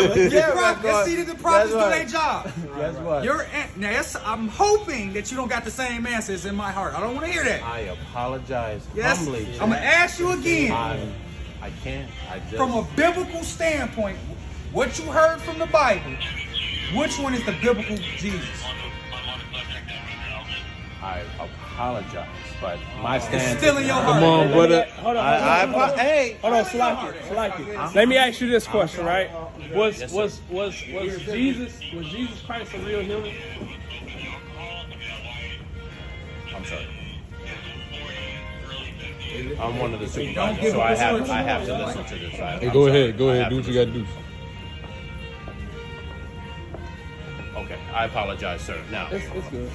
Let's see that the prophets do their job. Guess what? I'm hoping that you don't got the same answers in my heart. I don't want to hear that. I apologize Yes, humbly. I'm gonna ask you again. I can't. I just From a biblical standpoint, what you heard from the Bible, which one is the biblical Jesus? I apologize, but my stance It's still in your heart. Come on, brother. Hold on. Hey, Hold on, Slacky. Let me ask you this question, right? Was Jesus Christ a real human? I'm sorry. I'm one of the supervisors, so I have to listen to this. Hey, go ahead. Do what you got to do. Okay, I apologize, sir. Now, It's good.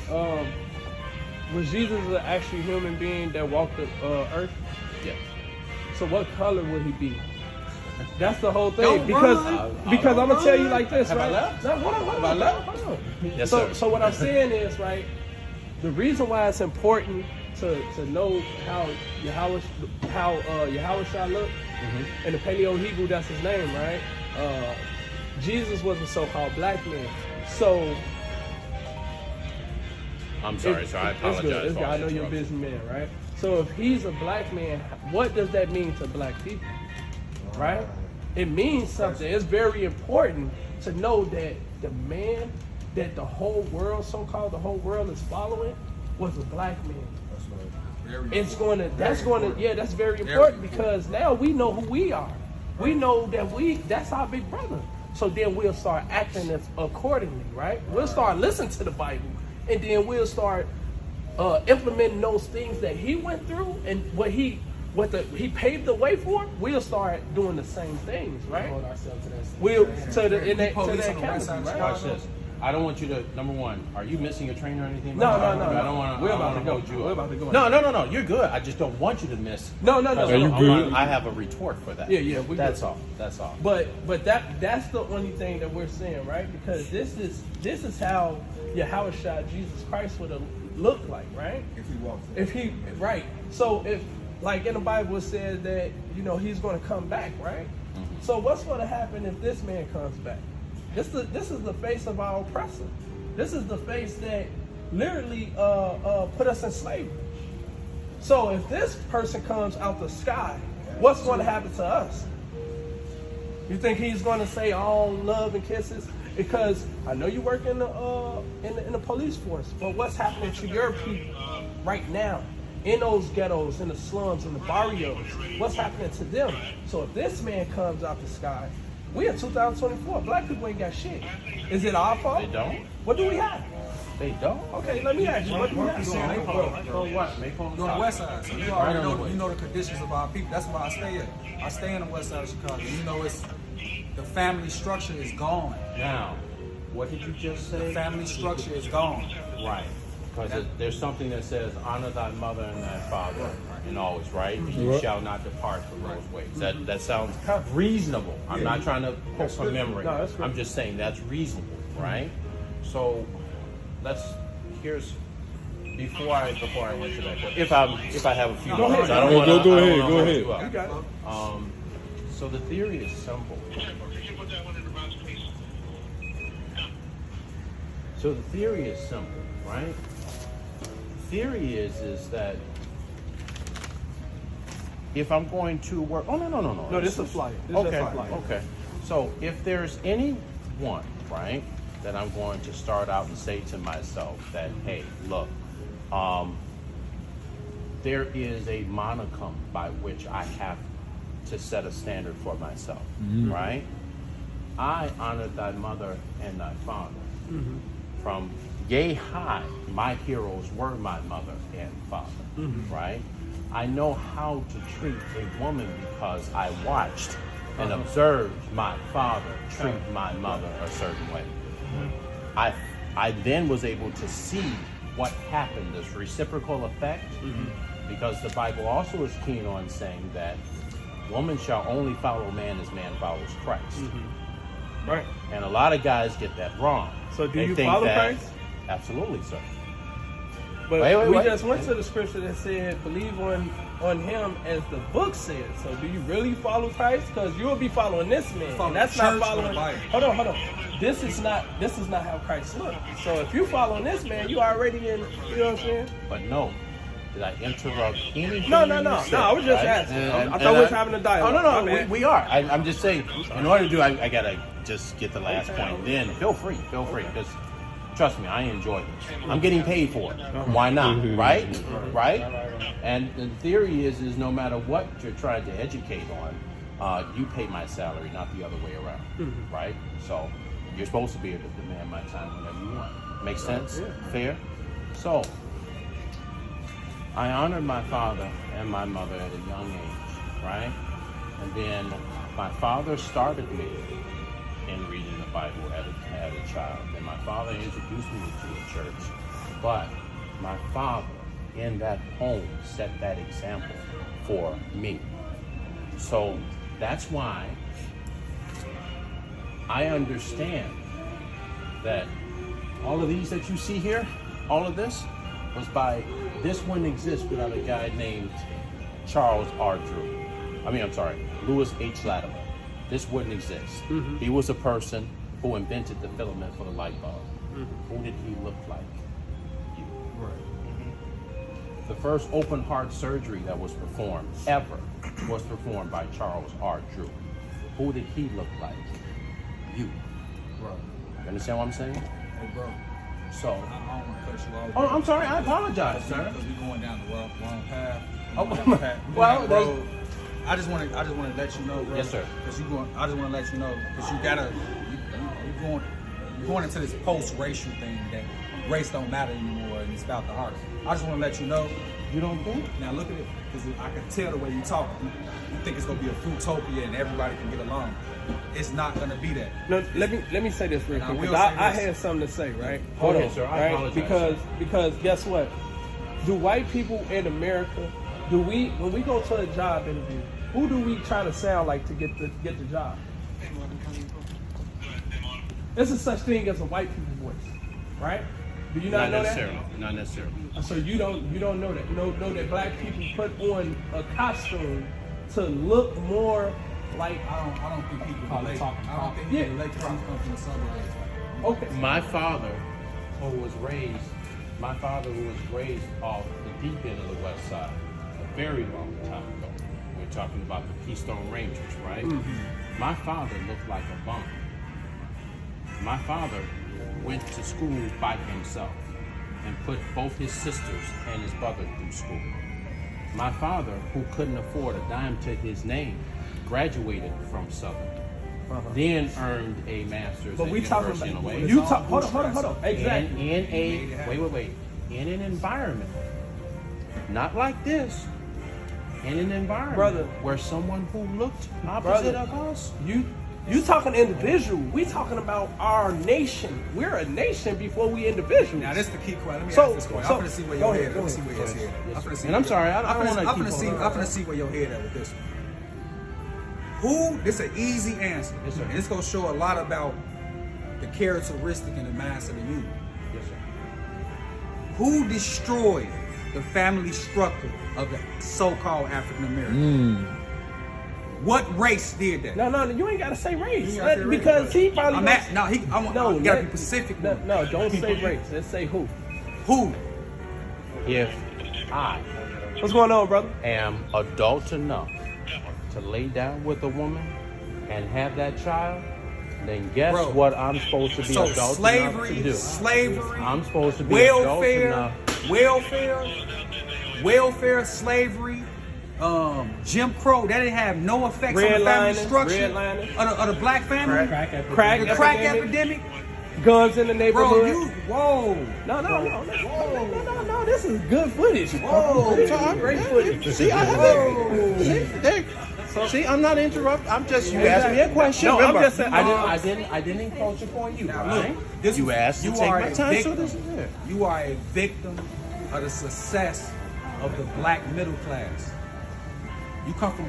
Was Jesus an actual human being that walked the earth? yes. So what color would he be? That's the whole thing. Because I'm gonna tell you like this, right? Hold on. Yes, sir. So what I'm saying is, right, the reason why it's important to know how Yahweh shall look, in the Paleo Hebrew, that's his name, right? Jesus was a so-called black man. So I'm sorry, sir. I apologize. For all I know the you're a interruptions. busy man, right? So if he's a black man, what does that mean to black people, right? It means something. It's very important to know that the man that the whole world, so-called the whole world, is following was a black man. That's very important because now we know who we are. We know that that's our big brother. So then we'll start acting accordingly, right? We'll start listening to the Bible, and then we'll start implementing those things that he went through and what he paved the way for. We'll start doing the same things, right? Hold ourselves to that. We'll to that Police on the accountability, west side of right? Watch this. I don't want you to. Number one, are you missing a train or anything? No. I don't want to. We're about to go. Hold you We're up. about to go. No. You're good. I just don't want you to miss. No. Are you good? I have a retort for that. Yeah. That's all. That's all. But that's the only thing that we're saying, right? Because this is how Yahweh Shah, Jesus Christ would have looked like, right? Right. So if, like in the Bible it says that, he's going to come back, right? So what's going to happen if this man comes back? This is the face of our oppressor. This is the face that literally put us in slavery. So if this person comes out the sky, what's going to happen to us? You think he's going to say all love and kisses? Because I know you work in the police force, but what's happening to your people right now in those ghettos, in the slums, in the barrios? What's happening to them? So if this man comes out the sky, we in 2024. Black people ain't got shit. Is it our fault? They don't. What do we have? They don't. Okay, let me ask you. What do we have? So what? Make home You're on the west side, so you already know the conditions of our people. That's why I stay here. I stay on the west side of Chicago. It's the family structure is gone. Now, what did you just say? The family structure is gone. Right. Because there's something that says, honor thy mother and thy father, and always, right? You shall not depart from those ways. That sounds reasonable. I'm not trying to quote from memory. No, that's good. I'm just saying that's reasonable, right? So before I answer that question, if I have a few minutes, I don't want to. Go ahead. You got it. So the theory is simple. So the theory is simple, right? The theory is that if I'm going to work, no. No, this is a flyer. Okay. So if there's anyone, right, that I'm going to start out and say to myself that, hey, look, there is a monicum by which I have to set a standard for myself, right? I honor thy mother and thy father. From yea high, my heroes were my mother and father, right? I know how to treat a woman because I watched and observed my father treat my mother a certain way. I then was able to see what happened, this reciprocal effect, because the Bible also is keen on saying that woman shall only follow man as man follows Christ. Right. And a lot of guys get that wrong. So do They you think follow that- Christ? Absolutely, sir. But Wait. we just went to the scripture that said, believe on him as the book said. So do you really follow Christ? Because you will be following this man. Follow And that's the not church or the following. Bible? Hold on. This is not how Christ looks. So if you following this man, you already in, you know what I'm saying? But no, did I interrupt anything? No. you said, I was just right? asking. And- I thought and we was having a dialogue. Oh, My no, bad. we are. I'm just saying, in order to do, I gotta just get the last point. Then feel free, because trust me, I enjoy this. I'm getting paid for it. Why not? Right? And the theory is no matter what you're trying to educate on, you pay my salary, not the other way around. Right? So you're supposed to be able to demand my time whenever you want. Make sense? Fair? So I honored my father and my mother at a young age, right? And then my father started me in reading the Bible as a child. And my father introduced me to a church. But my father in that home set that example for me. So that's why I understand that all of these that you see here, all of this this wouldn't exist without a guy named Charles R. Drew. Louis H. Latimer. This wouldn't exist. He was a person who invented the filament for the light bulb. Who did he look like? You. The first open heart surgery that was performed ever was performed by Charles R. Drew. Who did he look like? You. Bro. You understand what I'm saying? Hey, bro. So. I don't want to cut you off. Oh, I'm sorry. I apologize, sir. Because we're going down the wrong path. Well, I just want to let you know, bro. Yes, sir. Because I just want to let you know because you're going into this post-racial thing that race don't matter anymore and it's about the heart. I just want to let you know. You don't think? Now look at it, because I can tell the way you talk. You think it's gonna be a fruitopia and everybody can get along. It's not gonna be that. No, let me say this real quick. will 'Cause I say this. had something to say, right? Go ahead, sir. I apologize. Because guess what? Do white people in America, when we go to a job interview, who do we try to sound like to get the job? There's a such thing as a white people voice, right? Do you not know necessarily. Not necessarily. that? So you don't know that. You know that black people put on a costume to look more like. I don't think people relate. I don't think Yeah. people relate because come from the suburbs. Okay. My father, who was raised off the deep end of the West Side, a very long time ago. We're talking about the Keystone Rangers, right? My father looked like a bum. My father went to school by himself and put both his sisters and his brother through school. My father, who couldn't afford a dime to his name, graduated from Southern. Then earned a master's But at we talking University about in Hawaii. you talk. Hold on. Exactly. In an environment, not like this, in an environment, Brother. where someone who looked opposite Brother. of us. You talking individual. We talking about our nation. We're a nation before we individuals. Now this is the key question. Let me So- ask this question. so- I'm gonna see where go your ahead, head. go Let me see ahead. where your head. Yes, I'm sir. gonna see. And I'm sorry, I don't I'm wanna gonna keep see. on- I'm gonna see where your head at with this one. Who? This is an easy answer. Yes, sir. And it's gonna show a lot about the characteristic and the mindset of you. Yes, sir. Who destroyed the family structure of the so-called African American? What race did that? No, you ain't gotta say race. You gotta say race. Because he probably I'm at, no, he. I want. No, you gotta let- be specific. No, don't say race. Let's say who. Who? If I What's going on, brother? am adult enough to lay down with a woman and have that child, then guess Bro, what I'm supposed to be So adult enough to do? slavery. I'm supposed to be adult enough. welfare, slavery, Jim Crow. That didn't have no effects on the family structure of the black family. Crack The crack epidemic. Guns in the neighborhood. Bro, you whoa. No. This is good footage. Great footage. See, I have See, I'm not interrupting. I'm just you asked me a question. No, I'm Remember, just saying- I didn't encroach upon you. Now, Right? look, this You is- asked to you take are my a time, so victim. this is it. You are a victim of the success of the black middle class. You come from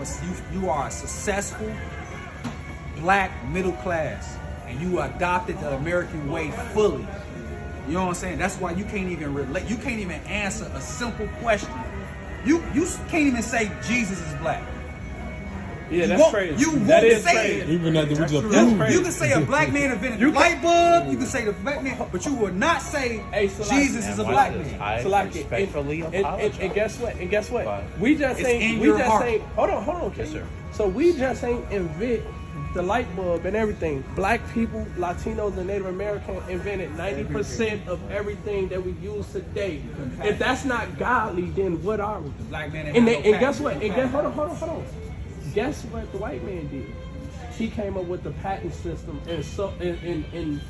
you are a successful black middle class, and you adopted the American way fully. You know what I'm saying? That's why you can't even relate. You can't even answer a simple question. You can't even say Jesus is black. Yeah, You that's won't- crazy. you That won't is say crazy. it. Even after we just That's proved crazy. You can say a black man invented the light bulb. You can say the black man, but you will not say Hey, Salaki. Jesus is And a watch black this. man. I Salaki, respectfully apologize. and guess what? And guess what? But We just it's ain't. in We your just heart. ain't. Hold on, Yes, King. sir. So we just ain't invent the light bulb and everything. Black people, Latinos, and Native Americans invented 90% of everything that we use today. If that's not godly, then what are we? Black man And, have they, no and guess patent. what? No And guess patent. hold on. Guess what the white man did? He came up with the patent system, and so and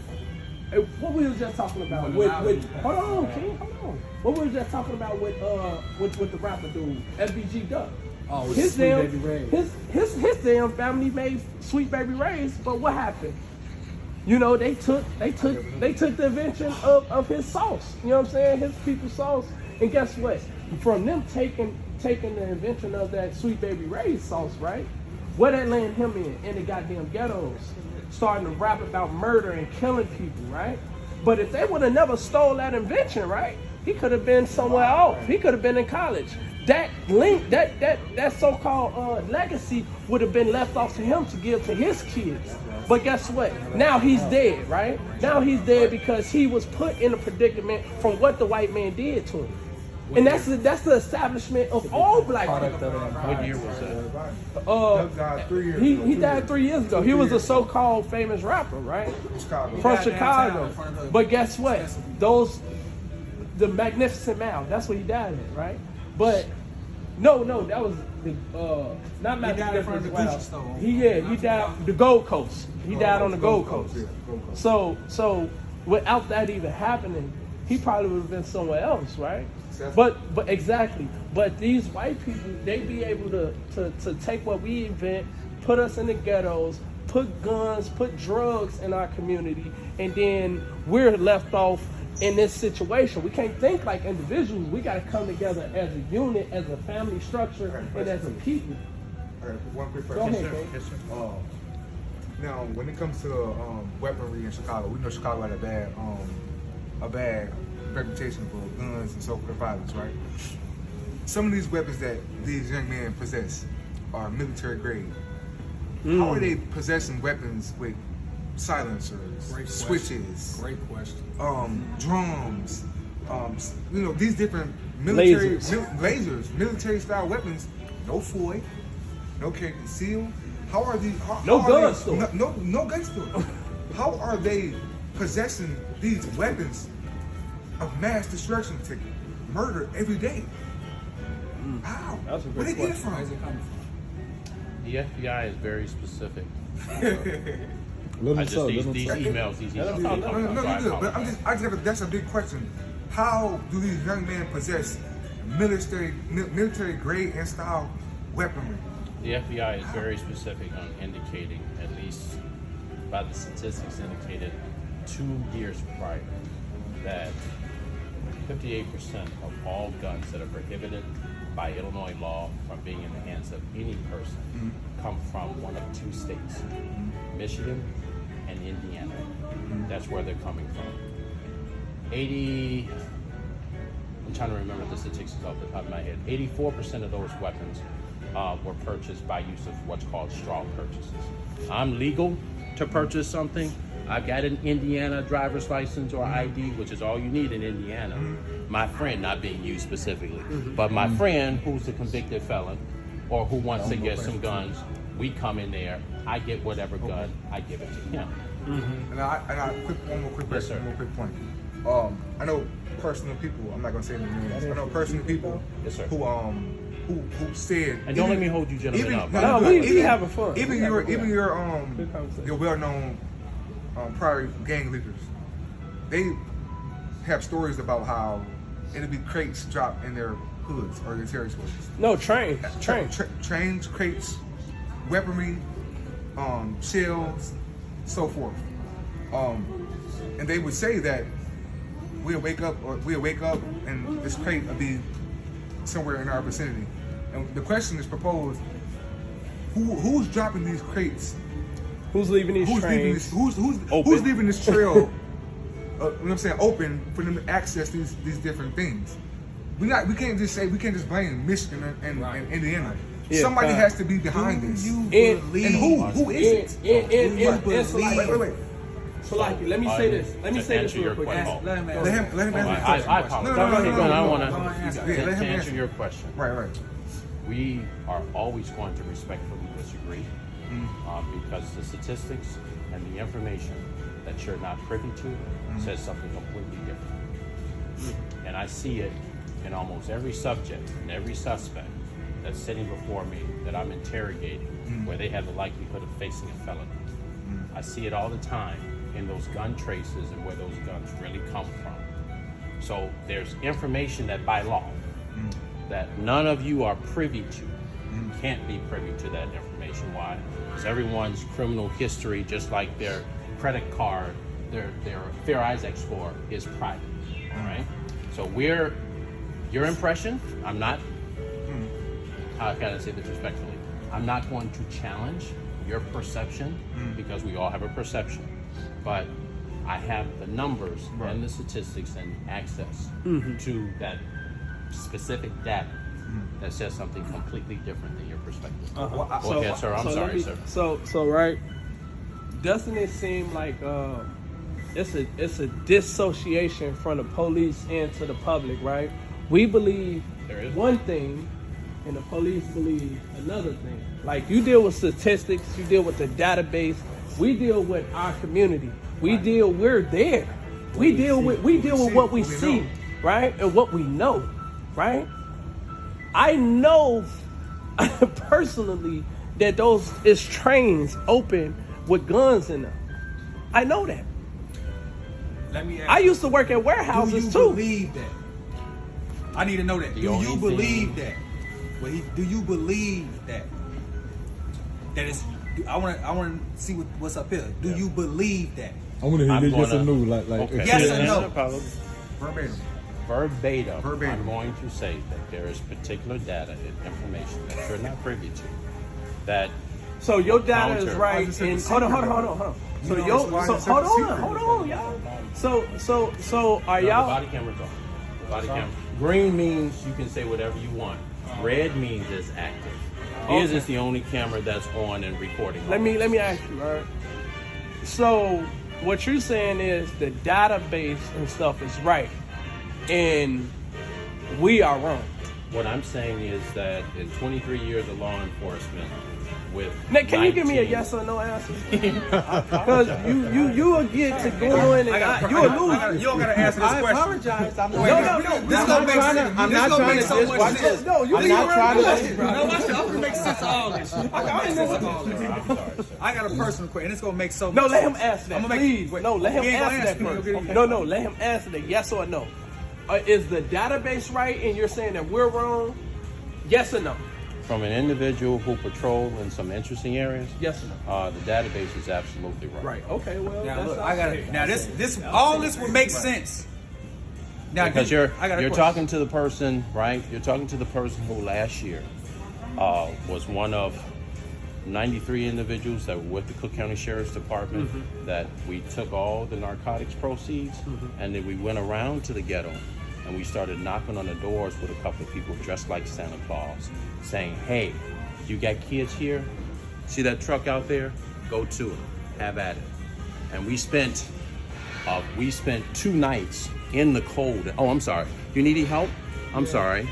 what we was just talking about with hold on, King, hold on. What we was just talking about with the rapper dude, FBG Duck. Oh, with his Sweet damn Baby Ray's. his damn family made Sweet Baby Ray's, but what happened? You know, they took the invention of his sauce. You know what I'm saying? His people's sauce. And guess what? From them taking the invention of that Sweet Baby Ray's sauce, right? Where that land him in the goddamn ghettos, starting to rap about murder and killing people, right? But if they would have never stole that invention, right? He could have been somewhere else. He could have been in college. That link, that so-called legacy would have been left off to him to give to his kids. But guess what? Now he's dead, right? Now he's dead because he was put in a predicament from what the white man did to him. And that's the establishment of all black people. What year was that? He died 3 years ago. He was a so-called famous rapper, right? From Chicago. But guess what? The Magnificent Mile. That's what he died at, right? But no, that was not died in front of the Magnificent Mile. Gucci store. He died the Gold Coast. He died on the Gold Coast. So without that even happening, he probably would have been somewhere else, right? But exactly. But these white people, they be able to take what we invent, put us in the ghettos, put guns, put drugs in our community, and then we're left off in this situation. We can't think like individuals. We got to come together as a unit, as a family structure, and as a people. All right, one quick Go question. ahead, Kate. Yes, sir. Now, when it comes to weaponry in Chicago, we know Chicago had a bad reputation for guns and so forth, violence, right? Some of these weapons that these young men possess are military grade. How are they possessing weapons with silencers, Great switches, Great question. drums, these different military Lasers. military style weapons? No FOI, no carry conceal. How are these? No how are gun they- store. No gun store. How are they possessing these weapons of mass destruction to murder every day? How? That's a Where they great get it question. Where's it from? coming from? The FBI is very specific. Let I him just talk. these Let him talk. emails No, but I just have that's a big question. How do these young men possess military grade and style weaponry? The FBI is very specific on indicating, at least by the statistics indicated 2 years prior, that 58% of all guns that are prohibited by Illinois law from being in the hands of any person come from one of 2 states, Michigan and Indiana. That's where they're coming from. I'm trying to remember the statistics off the top of my head. 84% of those weapons were purchased by use of what's called straw purchases. I'm legal to purchase something. I've got an Indiana driver's license or ID, which is all you need in Indiana. My friend, not being used specifically, but my friend who's a convicted felon or who wants to get some guns, we come in there, I get whatever gun, I give it to him. And one more quick Yes, question, sir. one more quick point. I know personal people. I'm not gonna say any names. I know personal people Yes, sir. who said. And don't let me hold you gentlemen up. No, we having fun. Even We your having fun. Good conversation. your well-known prior gang leaders, they have stories about how it'll be crates dropped in their hoods or their territories. No, trains. Trains, crates, weaponry, shells, so forth. And they would say that we'll wake up and this crate will be somewhere in our vicinity. And the question is proposed: who's dropping these crates? Who's leaving these Who's leaving trains? this? Who's open? leaving this trail you know what I'm saying, open for them to access these different things. We can't just blame Michigan and Indiana. Yeah, Somebody fine. has to be behind this. And who is it? Wait. So like, let me say this. Let me To say this answer real your quick. question. Let him Let him I answer. apologize. No, Okay, go ahead. I want Go ahead, to Yeah, let him answer answer. your question. Right. We are always going to respectfully disagree because the statistics and the information that you're not privy to says something completely different. And I see it in almost every subject and every suspect that's sitting before me that I'm interrogating where they have the likelihood of facing a felony. I see it all the time in those gun traces and where those guns really come from. So there's information that by law that none of you are privy to, can't be privy to that information. Why? Because everyone's criminal history, just like their credit card, their Fair Isaac score is private. All right. So your impression. I'm not. How can I say this respectfully? I'm not going to challenge your perception because we all have a perception, but I have the numbers and the statistics and access to that specific data that says something completely different than your perspective. Go ahead, sir. I'm sorry, sir. So right, doesn't it seem like it's a dissociation from the police and to the public, right? We believe There is. one thing, and the police believe another thing. Like, you deal with statistics, you deal with the database. We deal with our community. We're there. We deal with what we see, right, and what we know, right. I know personally that those is trains open with guns in them. I know that. Let me ask I used to work at warehouses do you too. believe that? I need to know that. Do only you believe thing- that? Do you believe that? That is. I want to see what's up here. Do you believe that? I want to hear I'm your yes or gonna- no. Like Okay. Yes or no? Verbatim. Verbatim, I'm going to say that there is particular data and information that you're not privy to. That So your data is Counter. right. I just said And the hold on. secret, So You know, yo, that's why I so just said hold the on, secret. hold on, y'all. So are the y'all? body camera's on. The body camera. Green means you can say whatever you want. Red means it's active. His is the only camera that's on and recording. Let me ask you, all right? So what you're saying is the database and stuff is right, and we are wrong. What I'm saying is that in 23 years of law enforcement, with Nick, can you give me a 19 yes or no answer? Because you will get to going and you'll lose. You don't gotta answer this I question. apologize. I'm Wait, not this gonna make sense. I'm This not gonna trying make to so much disrupt sense. No, you I'm not trying to No, watch it. I'm gonna make sense of all this. I got sense of all this. I'm sorry, sir. I got a personal question, and it's gonna make so much No, let him sense. answer that, I'm gonna make- please. wait, No, let him he ain't gonna answer that answer me. first. Okay. No, let him answer the yes or no. Is the database right, and you're saying that we're wrong? Yes or no? From an individual who patrolled in some interesting areas, Yes or no? the database is absolutely right. Right. Okay. Well, Now that's look, all. I got it. Now this all this would make sense. Now Because I got a you're question. talking to the person, right? You're talking to the person who last year was one of 93 individuals that were with the Cook County Sheriff's Department that we took all the narcotics proceeds and then we went around to the ghetto and we started knocking on the doors with a couple of people dressed like Santa Claus saying, hey, you got kids here? See that truck out there? Go to it. Have at it. And we spent 2 nights in the cold. Oh, I'm sorry. You need any help? I'm sorry.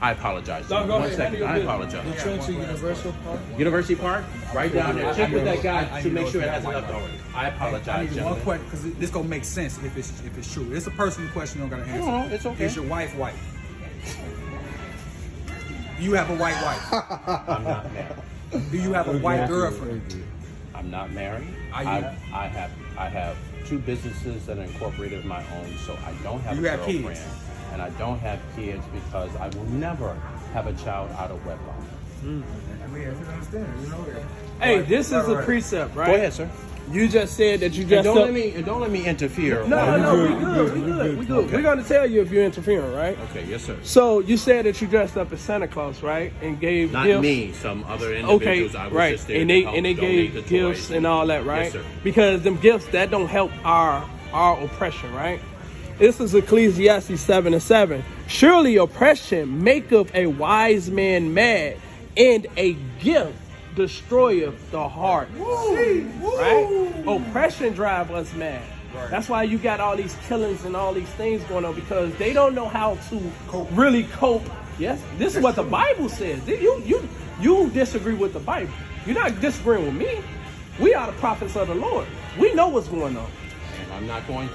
I apologize. No, go One ahead. second. I apologize. Trench Universal Park. University Park, right down there. Check with that I guy to need make to sure it know hasn't that. left already. I I apologize, need one gentlemen. question because this gonna make sense if it's true. It's a personal question. You don't gotta answer. No, it's okay. Is your wife white? Do you have a white wife? I'm not married. Do you have a white girlfriend? I'm not married. Are you? I have 2 businesses that are incorporated of my own, so I don't have You a have girlfriend. kids? And I don't have kids because I will never have a child out of wedlock. I mean, if you understand, you know that. Hey, this is a Right. precept, right? Go ahead, sir. You just said that you And dressed don't up. let me interfere. No, we we good. We good. We're gonna tell you if you're interfering, right? Okay, yes, sir. So you said that you dressed up as Santa Claus, right? And gave Not gifts. me, some other Okay, individuals. I was right. just there And to they help and they donate gave the gifts toys and all that, right? Yes, sir. Because them gifts that don't help our our oppression, right? This is Ecclesiastes 7:7. Surely oppression maketh a wise man mad, and a gift destroyeth the heart. Right? Oppression drive us mad. That's why you got all these killings and all these things going on, because they don't know how to really cope. Yes, this is what the Bible says. You disagree with the Bible. You're not disagreeing with me. We are the prophets of the Lord. We know what's going on. And I'm not going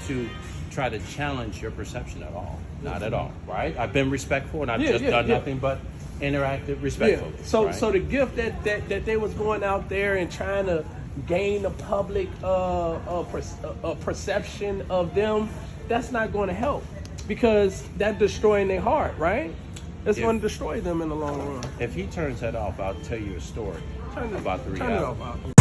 to try to challenge your perception at all. Not at all, right? I've been respectful, and I've done nothing but interactive, respectful. Yeah. So right? so the gift that they was going out there and trying to gain the public perception of them, that's not going to help, because that's destroying their heart, right? It's going to destroy them in the long run. If he turns that off, I'll tell you a story about the reality. Turn it off.